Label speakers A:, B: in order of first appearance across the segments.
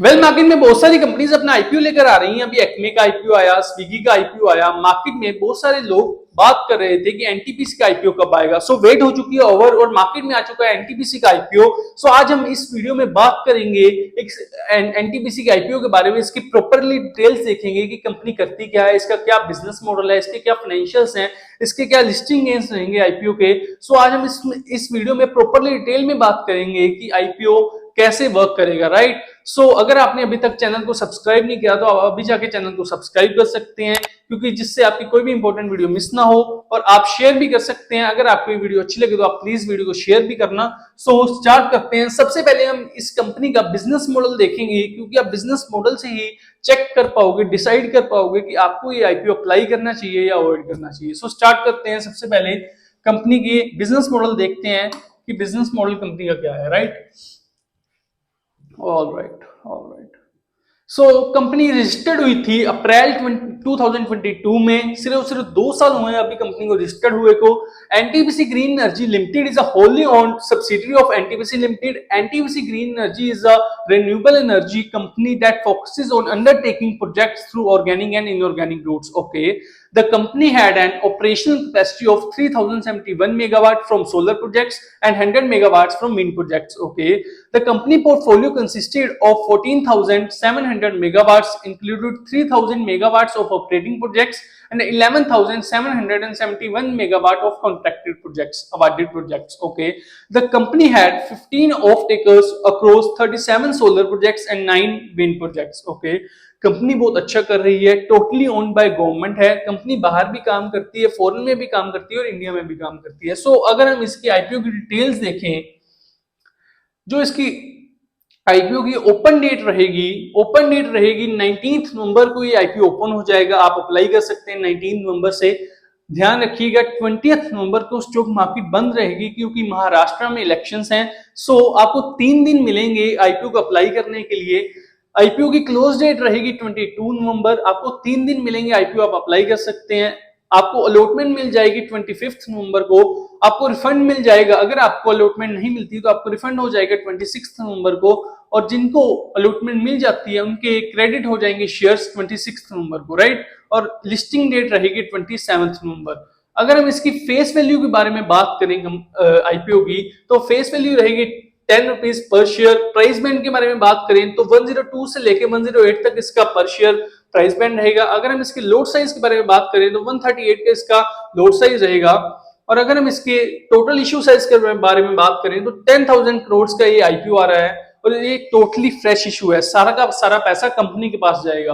A: Market में बहुत सारी कंपनीज अपना आईपीओ लेकर आ रही हैं। अभी एक्मे का आईपीओ आया, स्विगी का आईपीओ आया। मार्केट में बहुत सारे लोग बात कर रहे थे कि एनटीपीसी का आईपीओ कब आएगा। सो वेट हो चुकी है ओवर और मार्केट में आ चुका है एनटीपीसी का आईपीओ। सो आज हम इस वीडियो में बात करेंगे एक एनटीपीसी के आईपीओ के बारे में। इसकी प्रॉपरली डिटेल्स देखेंगे कि कंपनी करती क्या है, इसका क्या बिजनेस मॉडल है, इसके क्या फाइनेंशियल्स हैं, इसके क्या लिस्टिंग गेन्स रहेंगे आईपीओ के। सो आज हम इस वीडियो में प्रॉपरली डिटेल में बात करेंगे कि आईपीओ कैसे वर्क करेगा, राइट। सो अगर आपने अभी तक चैनल को सब्सक्राइब नहीं किया तो आप अभी जाके चैनल को सब्सक्राइब कर सकते हैं, क्योंकि जिससे आपकी कोई भी इंपॉर्टेंट वीडियो मिस ना हो। और आप शेयर भी कर सकते हैं, अगर आपको ये वीडियो अच्छी लगे तो आप प्लीज वीडियो को शेयर भी करना। सो स्टार्ट करते हैं। सबसे पहले हम इस कंपनी का बिजनेस मॉडल देखेंगे, क्योंकि आप बिजनेस मॉडल से ही चेक कर पाओगे, डिसाइड कर पाओगे कि आपको ये आईपीओ अप्लाई करना चाहिए या अवॉइड करना चाहिए। सो स्टार्ट करते हैं। सबसे पहले कंपनी की बिजनेस मॉडल देखते हैं कि बिजनेस मॉडल कंपनी का क्या है, right. All right. So company registered हुई थी अप्रैल 2022 में। सिर्फ 2 साल हुए हैं अभी कंपनी को रजिस्टर्ड हुए को। NTPC green energy limited is a wholly owned subsidiary of NTPC limited. NTPC green energy is a renewable energy company that focuses on undertaking projects through organic and inorganic routes. Okay, the company had an operational capacity of 3071 megawatt from solar projects and 100 megawatts from wind projects. Okay, the company portfolio consisted of 14,700 megawatts, included 3,000 megawatts of operating projects and 11,771 megawatt of contracted projects, awarded projects. Okay, the company had 15 off-takers across 37 solar projects and 9 wind projects. Okay, company बहुत अच्छा कर रही है। Totally owned by government है। Company बाहर भी काम करती है, फॉरेन में भी काम करती है और इंडिया में भी काम करती है। सो अगर हम इसकी आईपीओ की डिटेल्स देखें, जो इसकी आईपीओ की ओपन डेट रहेगी 19 नवंबर को ये आईपीओ ओपन हो जाएगा। आप अप्लाई कर सकते हैं 19 नवंबर से। ध्यान रखिएगा 20 नवंबर को स्टॉक मार्केट बंद रहेगी, क्योंकि महाराष्ट्र में इलेक्शंस हैं। सो आपको 3 दिन मिलेंगे आईपीओ को अप्लाई करने के लिए। आईपीओ की क्लोज डेट रहेगी 22 नवंबर। आपको 3 दिन मिलेंगे, आईपीओ आप अप्लाई कर सकते हैं। आपको अलॉटमेंट मिल जाएगी 25 नवंबर को। आपको रिफंड मिल जाएगा। अगर आपको अलॉटमेंट नहीं मिलती तो आपको रिफंड हो जाएगा 26 नवंबर को। और जिनको अलॉटमेंट मिल जाती है उनके क्रेडिट हो जाएंगे शेयर्स 26 नवंबर को, राइट। और लिस्टिंग डेट रहेगी 27 नवंबर। अगर हम इसकी फेस वैल्यू के बारे में बात करें आईपीओ की, तो फेस वैल्यू रहेगी 10 rupees per share. Price band के बारे में बात करें तो 102 से लेके 108 तक इसका पर शेयर प्राइस बैंड रहेगा। अगर हम इसके लोड साइज के बारे में बात करें तो 138 का इसका लोड साइज रहेगा। और अगर हम इसके टोटल इश्यू साइज के बारे में बात करें तो 10,000 करोड़ का ये आईपीओ आ रहा है और ये टोटली फ्रेश इशू है। सारा का सारा पैसा कंपनी के पास जाएगा।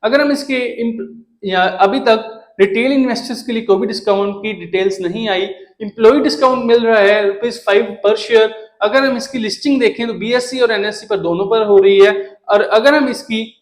A: अगर हम इसके अभी तक रिटेल इन्वेस्टर्स के लिए कोई भी डिस्काउंट की डिटेल्स नहीं आई। एम्प्लॉय डिस्काउंट मिल रहा है ₹5 पर शेयर। अगर हम इसकी लिस्टिंग देखें तो बीएससी और एनएससी पर दोनों पर हो रही है। और अगर हम इसकी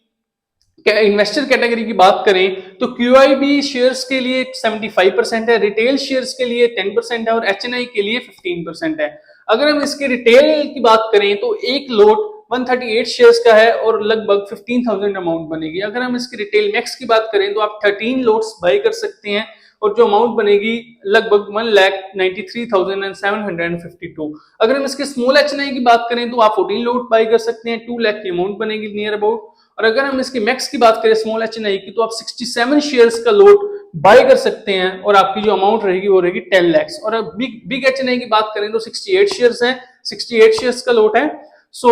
A: इन्वेस्टर कैटेगरी की बात करें तो क्यूआईबी शेयर्स के लिए 75% है, रिटेल शेयर्स के लिए 10% है और एचएनआई के लिए 15% है। अगर हम इसके रिटेल की बात करें तो एक लोट 138 शेयर्स का है और लगभग 15,000 अमाउंट बनेगी। अगर हम इसकी रिटेल मैक्स की बात करें तो आप 13 लोट्स बाय कर सकते हैं और जो अमाउंट बनेगी लगभग 1,93,752। अगर हम इसके स्मॉल एचएनआई की बात करें तो आप 14 लोट बाय कर सकते हैं, 2 लाख की अमाउंट बनेगी नियर अबाउट। और अगर हम इसके मैक्स की बात करें स्मॉल एचएनआई की, तो आप 67 शेयर्स का लोट बाय कर सकते हैं और आपकी जो अमाउंट रहेगी वो रहेगी 10 लाख। और अब बिग एचएनआई की बात करें तो 68 शेयर्स हैं, 68 शेयर्स का लोट है। सो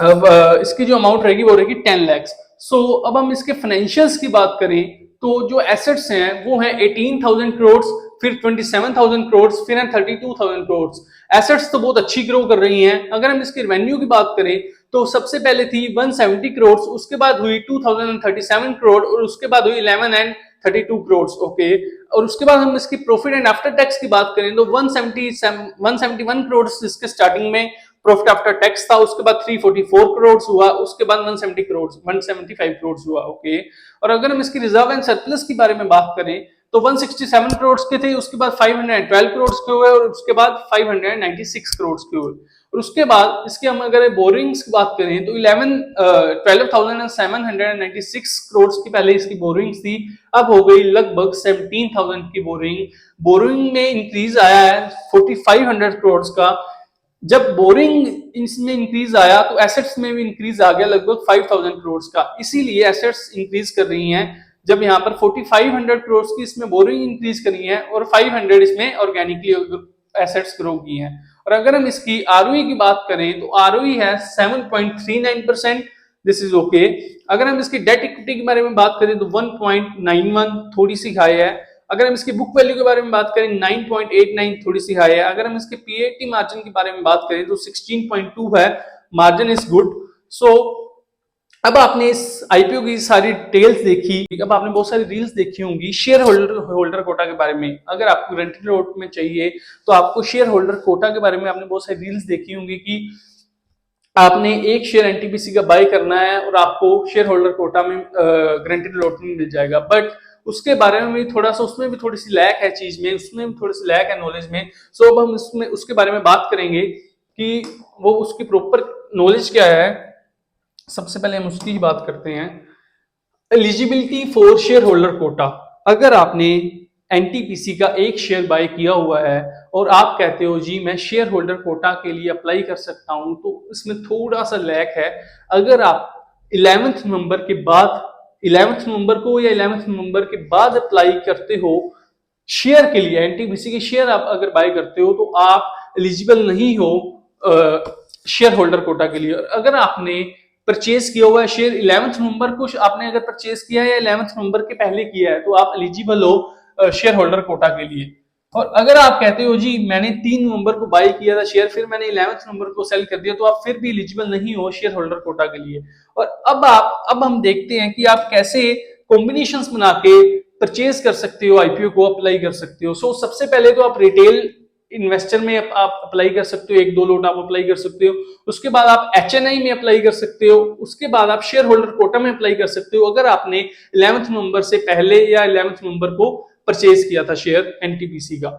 A: अब इसकी जो अमाउंट रहेगी वो रहेगी 10 लाख। सो अब हम इसके फाइनेंशियल्स की बात करें तो जो एसेट्स हैं वो हैं 18,000 करोड़, फिर 27,000 करोड़, फिर 32,000 करोड़। एसेट्स तो बहुत अच्छी ग्रो कर रही हैं। अगर हम इसकी रेवेन्यू की बात करें तो सबसे पहले थी 170 करोड़, उसके बाद हुई 2037 करोड़ और उसके बाद हुई 1132 करोड़। ओके, और उसके बाद हम इसकी प्रॉफिट एंड आफ्टर टैक्स की बात करें तो 171 करोड़ इसके स्टार्टिंग में प्रॉफिट आफ्टर टैक्स था। उसके बाद 344 करोड़ हुआ, उसके बाद 175 करोड़ हुआ। ओके, और अगर हम इसकी रिजर्व एंड सरप्लस के बारे में बात करें तो 167 करोड़ के थे, उसके बाद 512 करोड़ के हुए और उसके बाद 596 करोड़ के हुए। और उसके बाद इसके हम अगर बोरिंग्स की बात करें तो 12,796 करोड़ की पहले इसकी बोरिंग्स थी, अब हो गई लगभग 17,000 की बोरिंग में इंक्रीज आया है 4,500 करोड़ का। जब बोरिंग इसमें इंक्रीज आया तो एसेट्स में भी इंक्रीज आ गया लगभग 5000 करोड़ का, इसीलिए एसेट्स इंक्रीज कर रही हैं। जब यहाँ पर 4500 करोड़ की इसमें बोरिंग इंक्रीज करी है और 500 इसमें ऑर्गेनिकली एसेट्स ग्रो की हैं। और अगर हम इसकी आरओई की बात करें तो आरओई है 7.39%, दिस इज ओके। अगर हम इसकी डेट इक्विटी के बारे में बात करें तो 1.91, थोड़ी सी हाई है। अगर हम इसकी बुक वैल्यू के बारे में बात करें 9.89, थोड़ी सी हाई है। अगर हम इसके पीएटी मार्जिन के बारे में बात करें तो 16.2 है, मार्जिन इज गुड। सो अब आपने इस आईपीओ की सारी डिटेल्स देखी, अब आपने बहुत सारी रील्स देखी होंगी शेयर होल्डर कोटा के बारे में। अगर आपको रेंटल लोट में चाहिए तो आपको शेयर होल्डर कोटा के बारे में आपने बहुत सारी रील्स देखी होंगी कि आपने एक शेयर एनटीपीसी का बाय करना है और आपको शेयर होल्डर कोटा में गारंटीड लॉट में मिल जाएगा। बट उसके बारे में भी थोड़ा सा, उसमें भी थोड़ी सी लैक है चीज में, उसमें भी थोड़ी सी लैक है नॉलेज में। सो अब हम उसमें उसके बारे में बात करेंगे कि वो उसकी प्रॉपर नॉलेज क्या है। सबसे पहले हम उसकी ही बात करते हैं। Eligibility for share holder quota. अगर आपने एनटीपीसी का एक शेयर बाय किया हुआ है और आप कहते हो जी मैं शेयर होल्डर कोटा के लिए अप्लाई कर सकता हूं, तो इसमें थोड़ा सा लैक है। अगर आप 11th नवंबर के बाद 11th नवंबर को या 11th नवंबर के बाद अप्लाई करते हो शेयर के लिए, एनटीपीसी के शेयर आप अगर बाय करते हो तो आप एलिजिबल नहीं हो शेयर होल्डर कोटा के लिए। अगर आपने परचेज किया हुआ है शेयर 11th नवंबर को आपने अगर परचेज किया है या 11th नवंबर के पहले किया है तो आप एलिजिबल हो शेयर होल्डर कोटा के लिए। और अगर आप कहते हो जी मैंने 3 नवंबर को बाय किया था शेयर, फिर मैंने 11th नवंबर को सेल कर दिया, तो आप फिर भी एलिजिबल नहीं हो शेयर होल्डर कोटा के लिए। और अब हम देखते हैं कि आप कैसे कॉम्बिनेशंस बना के परचेज कर सकते हो, आईपीओ को अप्लाई कर सकते हो। सो सबसे पहले तो आप रिटेल इन्वेस्टर में आप अप्लाई कर सकते हो, 1-2 लोट आप अप्लाई कर सकते हो। उसके बाद आप एचएनआई में अप्लाई कर सकते हो। उसके बाद आप शेयर होल्डर कोटा में अप्लाई कर सकते हो अगर आपने 11th नवंबर से पहले या 11th नवंबर को परचेज किया था शेयर एनटीपीसी का।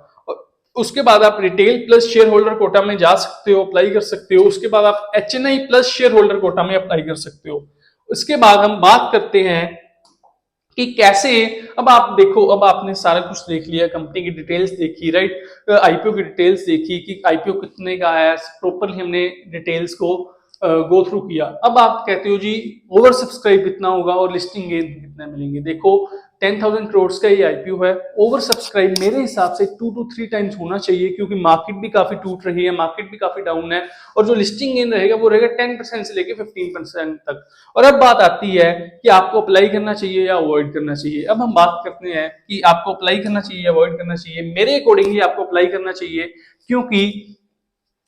A: उसके बाद आप retail plus share holder quota में जा सकते हो, अप्लाई कर सकते हो। उसके बाद आप HNI plus share holder quota में अप्लाई कर सकते हो। उसके बाद हम बात करते हैं कि कैसे, अब आप देखो, अब आपने सारा कुछ देख लिया, कंपनी की डिटेल्स देखी, राइट, आईपीओ की डिटेल्स देखी कि आईपीओ कितने का है, प्रॉपरली हमने डिटेल्स को गो थ्रू किया। अब आप कहते हो जी ओवर सब्सक्राइब कितना होगा और लिस्टिंग गेन कितने मिलेंगे। देखो 10,000 करोड़ का ये आईपीओ है। ओवर सब्सक्राइब मेरे हिसाब से 2 to 3 टाइम्स होना चाहिए, क्योंकि मार्केट भी काफी टूट रही है, मार्केट भी काफी डाउन है। और जो लिस्टिंग गेन रहेगा वो रहेगा 10% से लेके 15% तक। और अब बात आती है कि आपको अप्लाई करना चाहिए या अवॉइड करना चाहिए। अब हम बात करते हैं कि आपको अप्लाई करना चाहिए या अवॉइड करना चाहिए। मेरे अकॉर्डिंगली आपको अप्लाई करना चाहिए, क्योंकि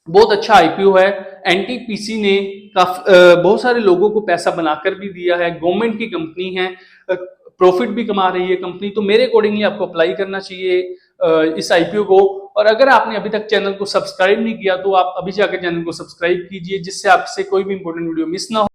A: बहुत अच्छा आईपीओ है। एनटीपीसी ने बहुत सारे लोगों को पैसा बनाकर भी दिया है, गवर्नमेंट की कंपनी है, प्रॉफिट भी कमा रही है कंपनी। तो मेरे अकॉर्डिंगली आपको अप्लाई करना चाहिए इस आईपीओ को। और अगर आपने अभी तक चैनल को सब्सक्राइब नहीं किया तो आप अभी जाकर चैनल को सब्सक्राइब कीजिए, जिससे आपसे कोई भी इंपॉर्टेंट वीडियो मिस ना हो।